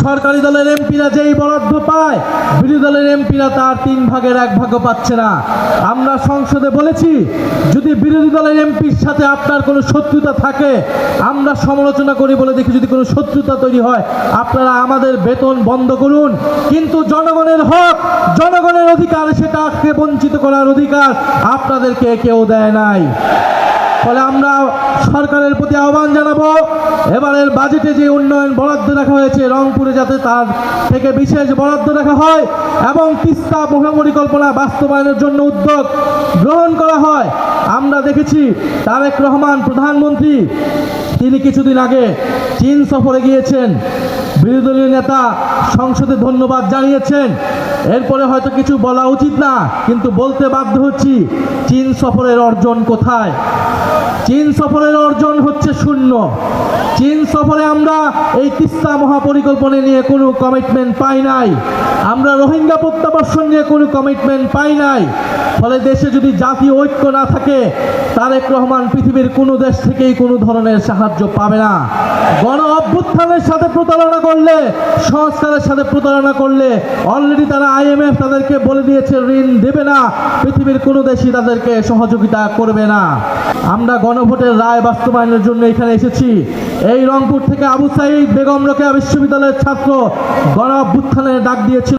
সরকারি দলের এমপিরা যেই বরাদ্দ পায়, বিরোধী দলের এমপিরা তার 3 ভাগের 1 ভাগও পাচ্ছে না। আমরা সংসদে বলেছি, যদি বিরোধী দলের এমপির সাথে আপনার কোনো শত্রুতা থাকে, আমরা সমালোচনা করি বলে দেখি যদি কোনো শত্রুতা তৈরি হয়, আপনারা আমাদের বেতন বন্ধ করুন, কিন্তু জনগণের হক, জনগণের অধিকার, সেটাকে বঞ্চিত করার অধিকার আপনাদেরকে কেউ দেয় নাই। ফলে আমরা সরকারের প্রতি আহ্বান জানাবো, এবারের বাজেটে যে উন্নয়ন বরাদ্দ রাখা হয়েছে রংপুরে যাতে তার থেকে বিশেষ বরাদ্দ রাখা হয় এবং তিস্তা মহাপরিকল্পনা বাস্তবায়নের জন্য উদ্যোগ গ্রহণ করা হয়। আমরা দেখেছি তারেক রহমান প্রধানমন্ত্রী, তিনি কিছুদিন আগে চীন সফরে গিয়েছেন, বিরোধী দলীয় নেতা সংসদে ধন্যবাদ জানিয়েছেন। এরপরে হয়তো কিছু বলা উচিত না, কিন্তু বলতে বাধ্য হচ্ছি, চীন সফরের অর্জন কোথায়? চীন সফরের অর্জন হচ্ছে শূন্য। চীন সফরে আমরা এই তিস্তা মহাপরিকল্পনা নিয়ে কোনো কমিটমেন্ট পাই নাই, আমরা রোহিঙ্গা প্রত্যাবর্ষণ নিয়ে কোনো কমিটমেন্ট পাই নাই। ফলে দেশে যদি জাতীয় ঐক্য না থাকে, তারেক রহমান পৃথিবীর কোনো দেশ থেকেই কোনো ধরনের সাহায্য পাবে না। গণ অভ্যুত্থানের সাথে প্রতারণা করলে, সংস্কারের সাথে প্রতারণা করলে অলরেডি তারা IMF তাদেরকে বলে দিয়েছে ঋণ দেবে না, পৃথিবীর কোনো দেশই তাদেরকে সহযোগিতা করবে না। আমরা গণভোটের রায় বাস্তবায়নের জন্য এখানে এসেছি। এই রংপুর থেকে আবু সাঈদ বেগম রোকেয়া বিশ্ববিদ্যালয়ের ছাত্র গণ অভ্যুত্থানের ডাক দিয়েছিল।